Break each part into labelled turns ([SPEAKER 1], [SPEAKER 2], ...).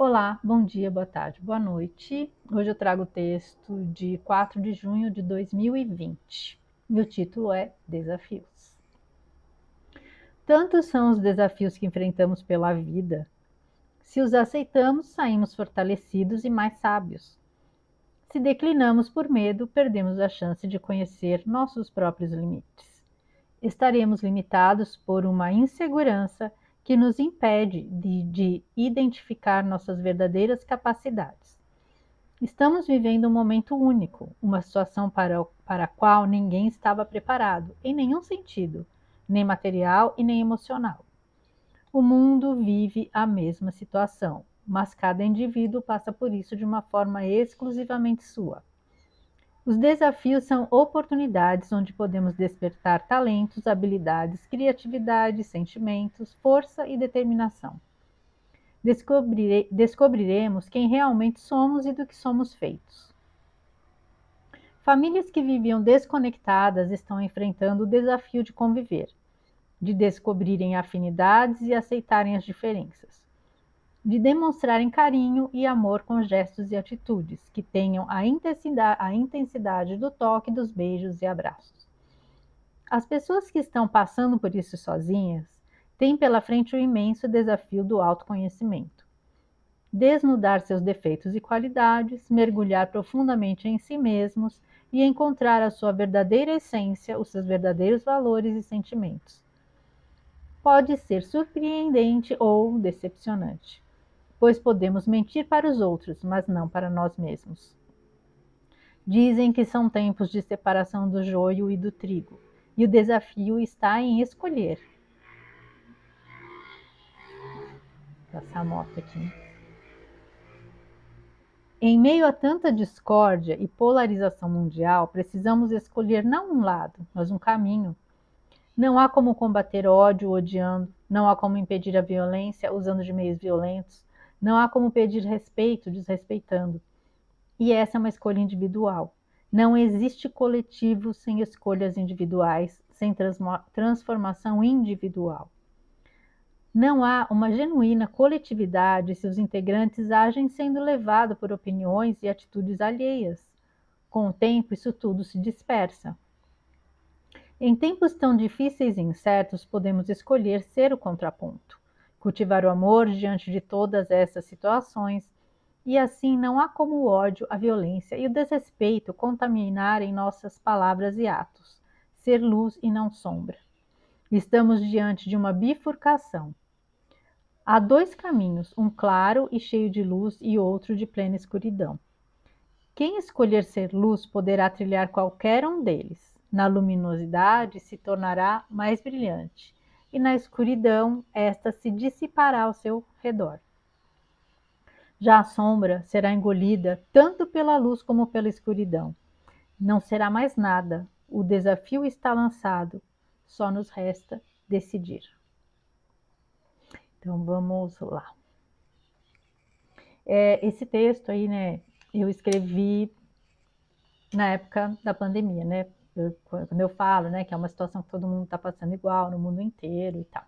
[SPEAKER 1] Olá, bom dia, boa tarde, boa noite. Hoje eu trago o texto de 4 de junho de 2020 e o título é Desafios. Tantos são os desafios que enfrentamos pela vida. Se os aceitamos, saímos fortalecidos e mais sábios. Se declinamos por medo, perdemos a chance de conhecer nossos próprios limites. Estaremos limitados por uma insegurança que nos impede de identificar nossas verdadeiras capacidades. Estamos vivendo um momento único, uma situação para a qual ninguém estava preparado, em nenhum sentido, nem material e nem emocional. O mundo vive a mesma situação, mas cada indivíduo passa por isso de uma forma exclusivamente sua. Os desafios são oportunidades onde podemos despertar talentos, habilidades, criatividade, sentimentos, força e determinação. Descobriremos quem realmente somos e do que somos feitos. Famílias que viviam desconectadas estão enfrentando o desafio de conviver, de descobrirem afinidades e aceitarem as diferenças, de demonstrarem carinho e amor com gestos e atitudes que tenham a intensidade do toque, dos beijos e abraços. As pessoas que estão passando por isso sozinhas têm pela frente o imenso desafio do autoconhecimento. Desnudar seus defeitos e qualidades, mergulhar profundamente em si mesmos e encontrar a sua verdadeira essência, os seus verdadeiros valores e sentimentos. Pode ser surpreendente ou decepcionante, pois podemos mentir para os outros, mas não para nós mesmos. Dizem que são tempos de separação do joio e do trigo, e o desafio está em escolher. Vou passar a moto aqui. Em meio a tanta discórdia e polarização mundial, precisamos escolher não um lado, mas um caminho. Não há como combater ódio odiando, não há como impedir a violência usando de meios violentos, não há como pedir respeito desrespeitando. E essa é uma escolha individual. Não existe coletivo sem escolhas individuais, sem transformação individual. Não há uma genuína coletividade se os integrantes agem sendo levados por opiniões e atitudes alheias. Com o tempo, isso tudo se dispersa. Em tempos tão difíceis e incertos, podemos escolher ser o contraponto, cultivar o amor diante de todas essas situações, e assim não há como o ódio, a violência e o desrespeito contaminarem nossas palavras e atos, ser luz e não sombra. Estamos diante de uma bifurcação. Há dois caminhos, um claro e cheio de luz e outro de plena escuridão. Quem escolher ser luz poderá trilhar qualquer um deles. Na luminosidade se tornará mais brilhante, e na escuridão esta se dissipará ao seu redor. Já a sombra será engolida tanto pela luz como pela escuridão. Não será mais nada. O desafio está lançado. Só nos resta decidir. Então vamos lá. Esse texto aí, né, eu escrevi na época da pandemia, né? Quando eu falo, né, que é uma situação que todo mundo está passando igual no mundo inteiro e tal.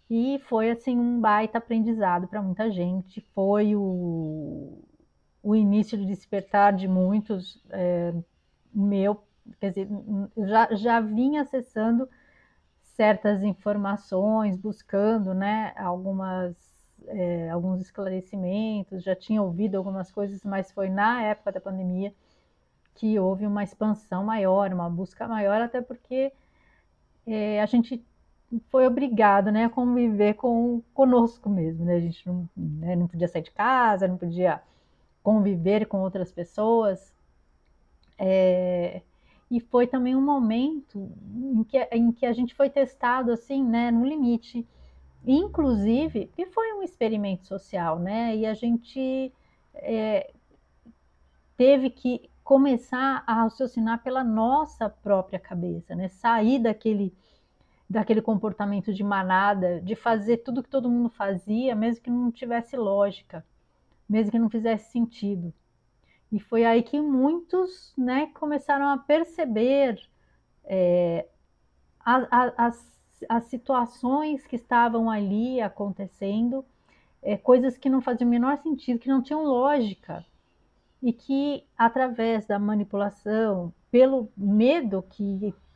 [SPEAKER 1] E foi assim um baita aprendizado para muita gente. Foi o início de despertar de muitos, meu, quer dizer, eu já vinha acessando certas informações, buscando, né, alguns esclarecimentos, já tinha ouvido algumas coisas, mas foi na época da pandemia que houve uma expansão maior, uma busca maior, até porque a gente foi obrigado, né, a conviver conosco mesmo, né? A gente não podia sair de casa, não podia conviver com outras pessoas. E foi também um momento em que a gente foi testado assim, né, no limite. Inclusive, que foi um experimento social, né? E a gente teve que começar a raciocinar pela nossa própria cabeça, né? Sair daquele comportamento de manada, de fazer tudo que todo mundo fazia, mesmo que não tivesse lógica, mesmo que não fizesse sentido. E foi aí que muitos, né, começaram a perceber as situações que estavam ali acontecendo coisas que não faziam o menor sentido, que não tinham lógica, e que, através da manipulação, pelo medo,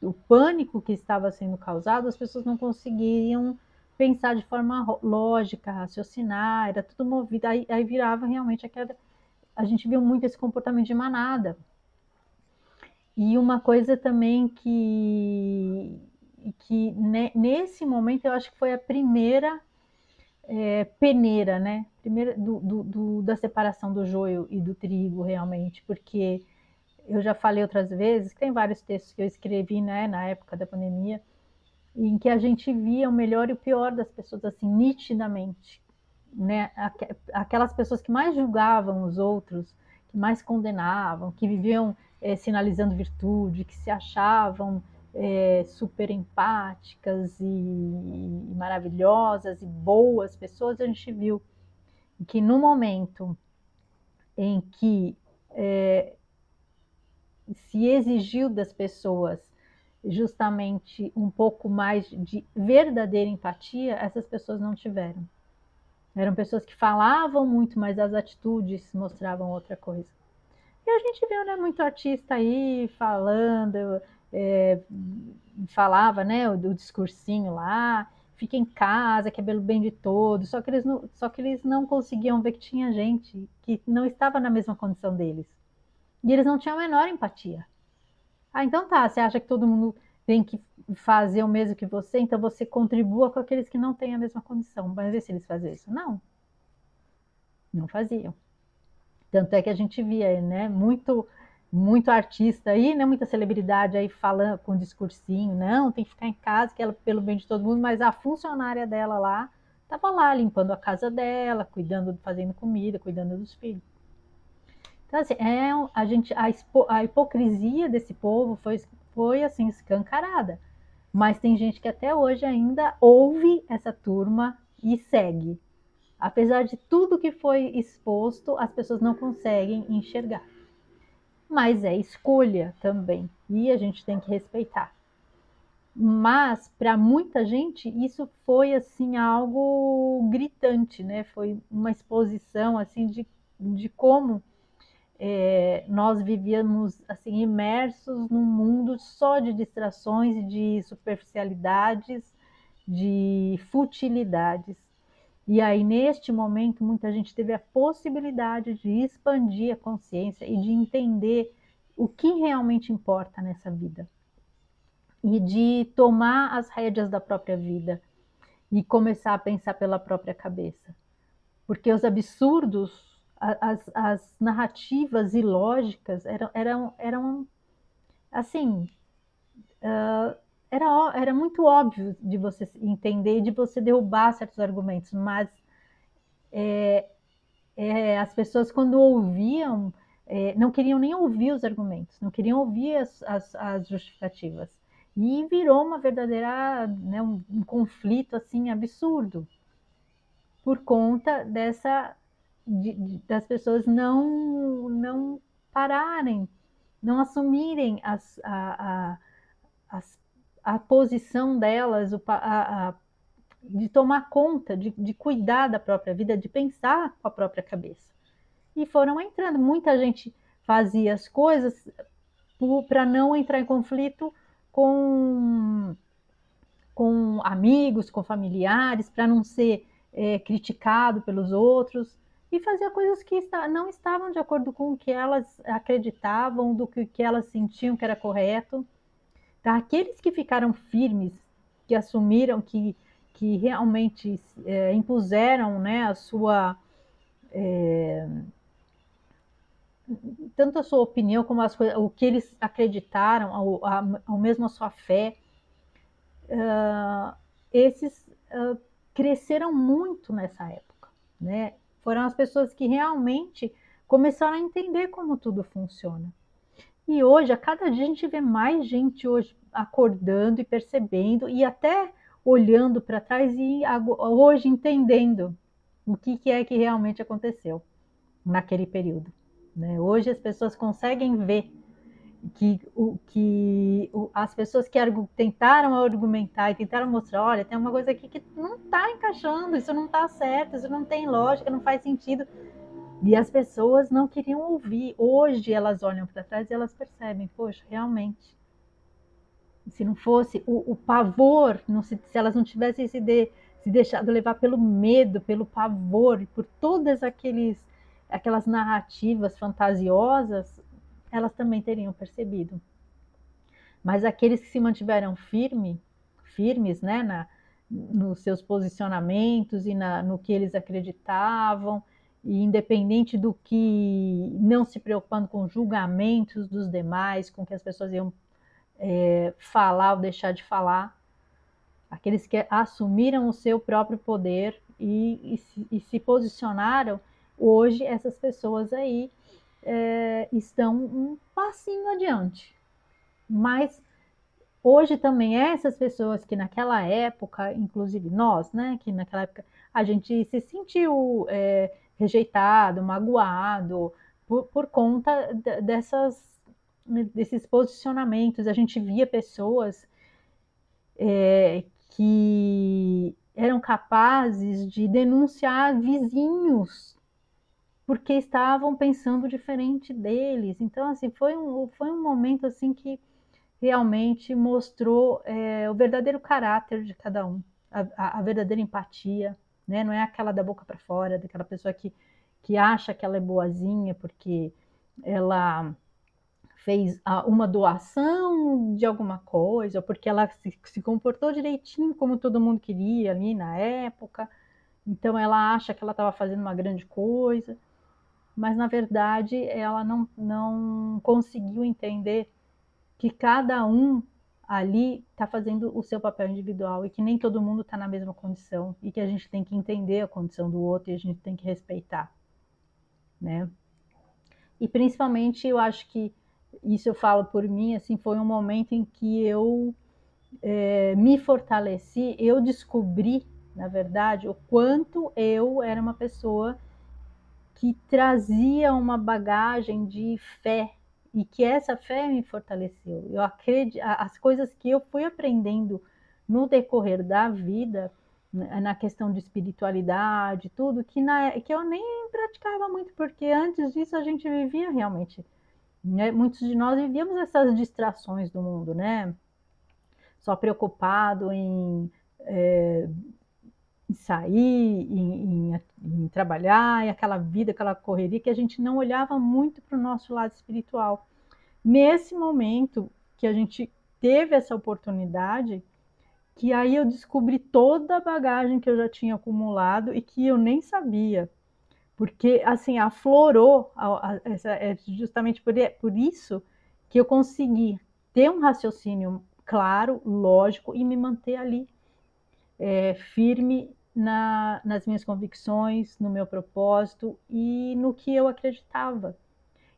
[SPEAKER 1] o pânico que estava sendo causado, as pessoas não conseguiriam pensar de forma lógica, raciocinar, era tudo movido, aí virava realmente aquela... A gente viu muito esse comportamento de manada. E uma coisa também que nesse momento eu acho que foi a primeira peneira, né? Primeira da separação do joio e do trigo, realmente, porque eu já falei outras vezes, tem vários textos que eu escrevi, né, na época da pandemia, em que a gente via o melhor e o pior das pessoas, assim, nitidamente, né? Aquelas pessoas que mais julgavam os outros, que mais condenavam, que viviam sinalizando virtude, que se achavam super empáticas e maravilhosas e boas pessoas, a gente viu que no momento em que se exigiu das pessoas justamente um pouco mais de verdadeira empatia, essas pessoas não tiveram. Eram pessoas que falavam muito, mas as atitudes mostravam outra coisa. E a gente viu, né, muito artista aí falando, falava, né, o discursinho lá, fica em casa, que é pelo bem de todos, só que eles não conseguiam ver que tinha gente que não estava na mesma condição deles. E eles não tinham a menor empatia. Ah, então tá, você acha que todo mundo tem que fazer o mesmo que você, então você contribua com aqueles que não têm a mesma condição. Mas e se eles faziam isso? Não, não faziam. Tanto é que a gente via, né, muito artista aí, né, muita celebridade aí falando com discursinho, não, tem que ficar em casa, que ela pelo bem de todo mundo, mas a funcionária dela lá estava lá limpando a casa dela, cuidando, fazendo comida, cuidando dos filhos. Então, assim, a hipocrisia desse povo foi assim, escancarada. Mas tem gente que até hoje ainda ouve essa turma e segue. Apesar de tudo que foi exposto, as pessoas não conseguem enxergar. Mas é escolha também, e a gente tem que respeitar. Mas para muita gente isso foi assim algo gritante, né? Foi uma exposição assim de como nós vivíamos assim imersos num mundo só de distrações e de superficialidades, de futilidades. E aí, neste momento, muita gente teve a possibilidade de expandir a consciência e de entender o que realmente importa nessa vida. E de tomar as rédeas da própria vida e começar a pensar pela própria cabeça. Porque os absurdos, as narrativas ilógicas eram assim, era muito óbvio de você entender e de você derrubar certos argumentos, mas as pessoas quando ouviam, não queriam nem ouvir os argumentos, não queriam ouvir as justificativas. E virou uma verdadeira, né, um conflito assim absurdo, por conta das pessoas não pararem, não assumirem as, a posição delas, de tomar conta, de cuidar da própria vida, de pensar com a própria cabeça. E foram entrando. Muita gente fazia as coisas para não entrar em conflito com, com amigos, com familiares, para não ser criticado pelos outros, e fazia coisas que não estavam de acordo com o que elas acreditavam, do que elas sentiam que era correto. Tá? Aqueles que ficaram firmes, que assumiram, que realmente impuseram, né, a sua tanto a sua opinião como o que eles acreditaram, ao mesmo a sua fé, esses cresceram muito nessa época, né? Foram as pessoas que realmente começaram a entender como tudo funciona. E hoje, a cada dia, a gente vê mais gente hoje acordando e percebendo, e até olhando para trás e hoje entendendo o que é que realmente aconteceu naquele período. Né? Hoje as pessoas conseguem ver as pessoas que tentaram argumentar e tentaram mostrar, olha, tem uma coisa aqui que não está encaixando, isso não está certo, isso não tem lógica, não faz sentido. E as pessoas não queriam ouvir. Hoje elas olham para trás e elas percebem, poxa, realmente, se não fosse o pavor, se elas não tivessem se deixado levar pelo medo, pelo pavor, e por todas aquelas narrativas fantasiosas, elas também teriam percebido. Mas aqueles que se mantiveram firmes, né, nos seus posicionamentos e no que eles acreditavam, e independente do que, não se preocupando com julgamentos dos demais, com o que as pessoas iam falar ou deixar de falar, aqueles que assumiram o seu próprio poder e se posicionaram, hoje essas pessoas aí estão um passinho adiante. Mas hoje também essas pessoas que naquela época, inclusive nós, né, que naquela época a gente se sentiu rejeitado, magoado por conta desses posicionamentos. A gente via pessoas que eram capazes de denunciar vizinhos porque estavam pensando diferente deles. Então, assim, foi um momento assim que realmente mostrou o verdadeiro caráter de cada um, a verdadeira empatia, né? Não é aquela da boca para fora, daquela pessoa que acha que ela é boazinha porque ela fez uma doação de alguma coisa, ou porque ela se comportou direitinho como todo mundo queria ali na época, então ela acha que ela estava fazendo uma grande coisa, mas na verdade ela não conseguiu entender que cada um ali está fazendo o seu papel individual e que nem todo mundo está na mesma condição e que a gente tem que entender a condição do outro e a gente tem que respeitar, né? E principalmente eu acho que isso eu falo por mim, assim, foi um momento em que eu me fortaleci, eu descobri, na verdade, o quanto eu era uma pessoa que trazia uma bagagem de fé e que essa fé me fortaleceu. Eu acredito, as coisas que eu fui aprendendo no decorrer da vida, na questão de espiritualidade, tudo, que eu nem praticava muito, porque antes disso a gente vivia realmente, né? Muitos de nós vivíamos essas distrações do mundo, né? Só preocupado em sair, em trabalhar, e aquela vida, aquela correria, que a gente não olhava muito para o nosso lado espiritual. Nesse momento que a gente teve essa oportunidade, que aí eu descobri toda a bagagem que eu já tinha acumulado e que eu nem sabia, porque assim aflorou, justamente por isso que eu consegui ter um raciocínio claro, lógico e me manter ali firme nas minhas convicções, no meu propósito e no que eu acreditava.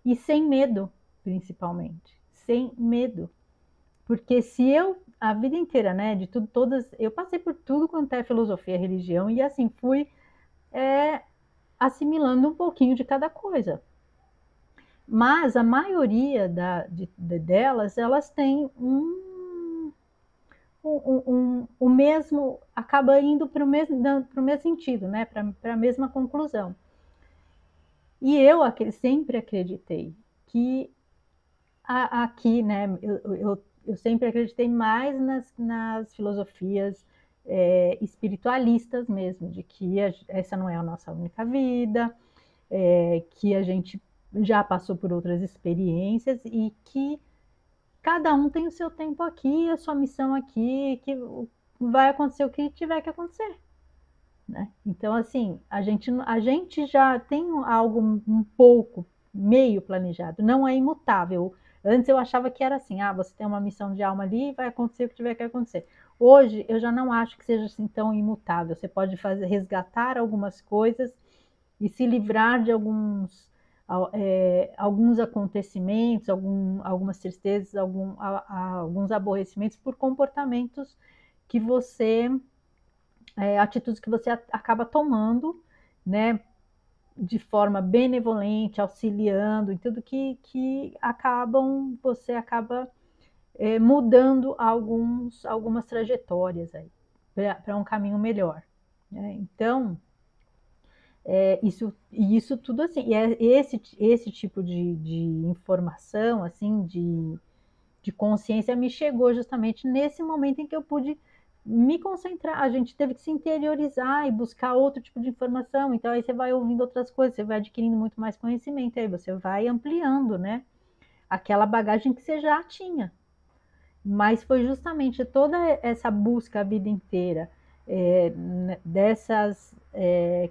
[SPEAKER 1] E sem medo, principalmente. Sem medo. Porque se eu, a vida inteira, né, de tudo, eu passei por tudo quanto é filosofia, religião, e assim, fui assimilando um pouquinho de cada coisa. Mas a maioria delas, elas têm o mesmo, acaba indo para o mesmo sentido, né? Para a mesma conclusão. E eu sempre acreditei que aqui, né? Eu sempre acreditei mais nas filosofias espiritualistas mesmo, de que essa não é a nossa única vida, que a gente já passou por outras experiências e que cada um tem o seu tempo aqui, a sua missão aqui, que vai acontecer o que tiver que acontecer. Né? Então, assim, a gente já tem algo um pouco, meio planejado, não é imutável. Antes eu achava que era assim, você tem uma missão de alma ali e vai acontecer o que tiver que acontecer. Hoje eu já não acho que seja assim tão imutável. Você pode resgatar algumas coisas e se livrar de alguns acontecimentos, algumas tristezas, alguns aborrecimentos por comportamentos que atitudes que você acaba tomando, né, de forma benevolente, auxiliando, em tudo que você acaba mudando algumas trajetórias aí para um caminho melhor, né? Então, isso tudo assim, e esse tipo de informação, assim, de consciência me chegou justamente nesse momento em que eu pude me concentrar. A gente teve que se interiorizar e buscar outro tipo de informação. Então aí você vai ouvindo outras coisas, você vai adquirindo muito mais conhecimento, aí você vai ampliando, né? Aquela bagagem que você já tinha. Mas foi justamente toda essa busca a vida inteira dessas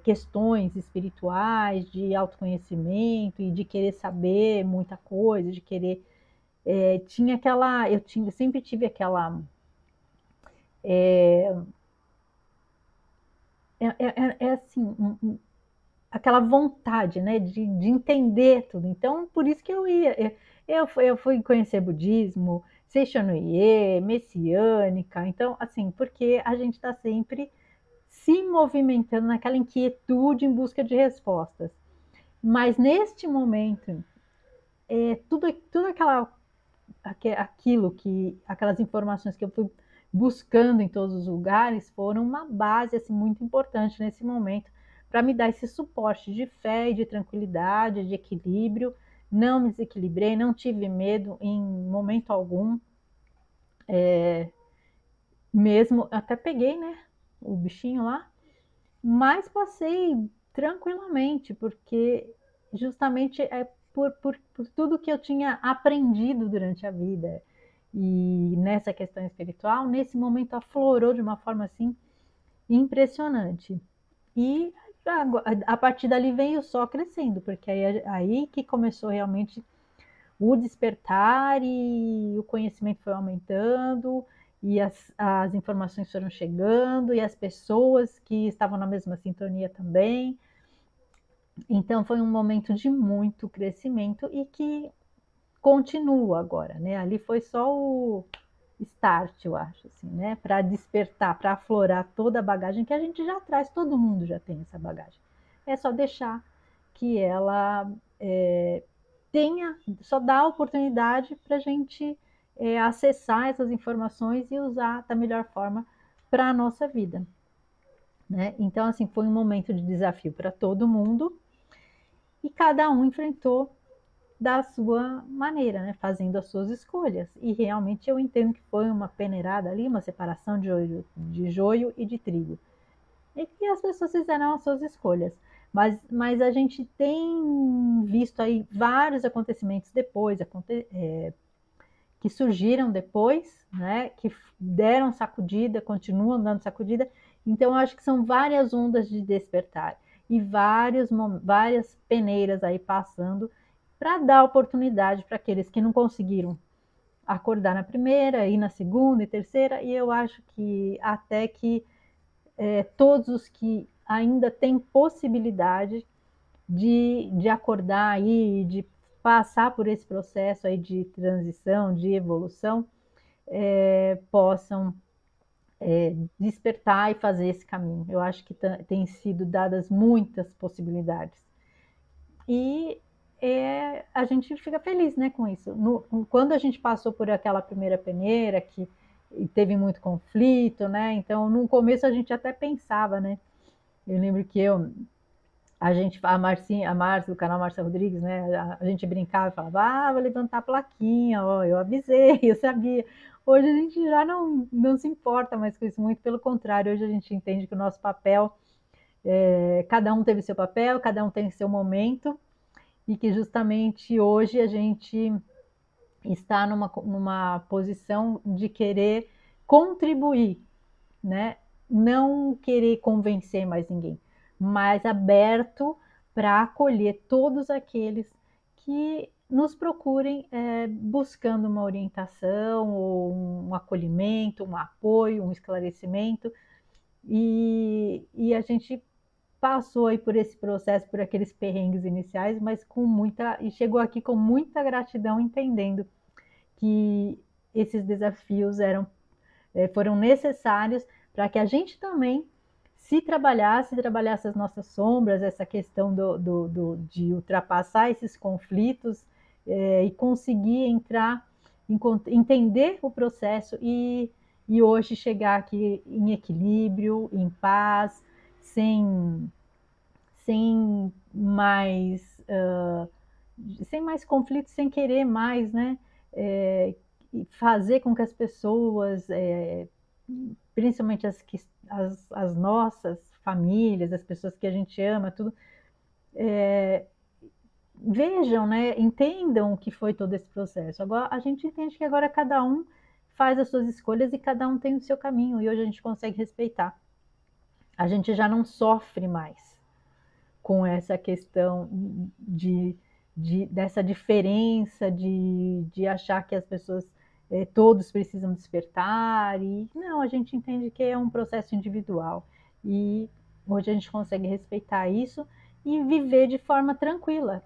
[SPEAKER 1] questões espirituais, de autoconhecimento e de querer saber muita coisa, de querer tinha aquela, sempre tive aquela assim, aquela vontade, né, de entender tudo. Então, por isso que eu ia. Eu fui conhecer budismo, Seishono-ie, messiânica. Então, assim, porque a gente está sempre se movimentando naquela inquietude em busca de respostas. Mas neste momento, tudo aquelas informações que eu fui buscando em todos os lugares foram uma base assim, muito importante nesse momento para me dar esse suporte de fé e de tranquilidade, de equilíbrio. Não me desequilibrei, não tive medo em momento algum. Mesmo, até peguei, né, o bichinho lá, mas passei tranquilamente, porque justamente por tudo que eu tinha aprendido durante a vida e nessa questão espiritual, nesse momento aflorou de uma forma assim impressionante. E a partir dali veio só crescendo, porque aí que começou realmente o despertar e o conhecimento foi aumentando e as informações foram chegando e as pessoas que estavam na mesma sintonia também. Então foi um momento de muito crescimento e que continua agora, né? Ali foi só o start, eu acho, assim, né? Para despertar, para aflorar toda a bagagem que a gente já traz, todo mundo já tem essa bagagem. É só deixar que ela só dá a oportunidade para a gente acessar essas informações e usar da melhor forma para a nossa vida, né? Então, assim, foi um momento de desafio para todo mundo e cada um enfrentou da sua maneira, né? Fazendo as suas escolhas. E realmente eu entendo que foi uma peneirada ali, uma separação de joio e de trigo. E que as pessoas fizeram as suas escolhas. Mas a gente tem visto aí vários acontecimentos depois, que surgiram depois, né? Que deram sacudida, continuam dando sacudida. Então, eu acho que são várias ondas de despertar e várias peneiras aí passando para dar oportunidade para aqueles que não conseguiram acordar na primeira, e na segunda e terceira, e eu acho que até que todos os que ainda têm possibilidade de acordar aí, de passar por esse processo aí de transição, de evolução, possam despertar e fazer esse caminho. Eu acho que tem sido dadas muitas possibilidades. E a gente fica feliz, né, com isso. Quando a gente passou por aquela primeira peneira, que teve muito conflito, né, então no começo a gente até pensava, né, eu lembro que a Márcia, do canal Márcia Rodrigues, né, a gente brincava e falava, vou levantar a plaquinha, ó, eu avisei, eu sabia. Hoje a gente já não se importa mais com isso, muito pelo contrário, hoje a gente entende que o nosso papel, cada um teve seu papel, cada um tem seu momento, e que justamente hoje a gente está numa posição de querer contribuir, né? Não querer convencer mais ninguém, mas aberto para acolher todos aqueles que nos procurem buscando uma orientação, ou um acolhimento, um apoio, um esclarecimento, e a gente passou aí por esse processo, por aqueles perrengues iniciais, mas e chegou aqui com muita gratidão, entendendo que esses desafios foram necessários para que a gente também se trabalhasse as nossas sombras, essa questão de ultrapassar esses conflitos e conseguir entrar, entender o processo e hoje chegar aqui em equilíbrio, em paz, sem mais, sem mais conflitos, sem querer mais, né? Fazer com que as pessoas, principalmente as nossas famílias, as pessoas que a gente ama, tudo, vejam, né, entendam o que foi todo esse processo. Agora a gente entende que agora cada um faz as suas escolhas e cada um tem o seu caminho, e hoje a gente consegue respeitar. A gente já não sofre mais com essa questão dessa diferença de achar que as pessoas, todos precisam despertar, e não, a gente entende que é um processo individual, e hoje a gente consegue respeitar isso e viver de forma tranquila,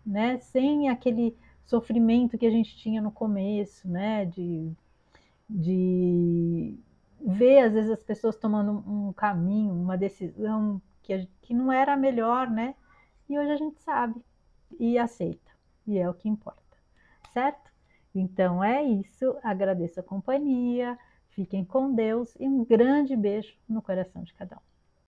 [SPEAKER 1] né? Sem aquele sofrimento que a gente tinha no começo, né? De ver às vezes as pessoas tomando um caminho, uma decisão que não era a melhor, né? E hoje a gente sabe e aceita, e é o que importa, certo? Então é isso, agradeço a companhia, fiquem com Deus e um grande beijo no coração de cada um.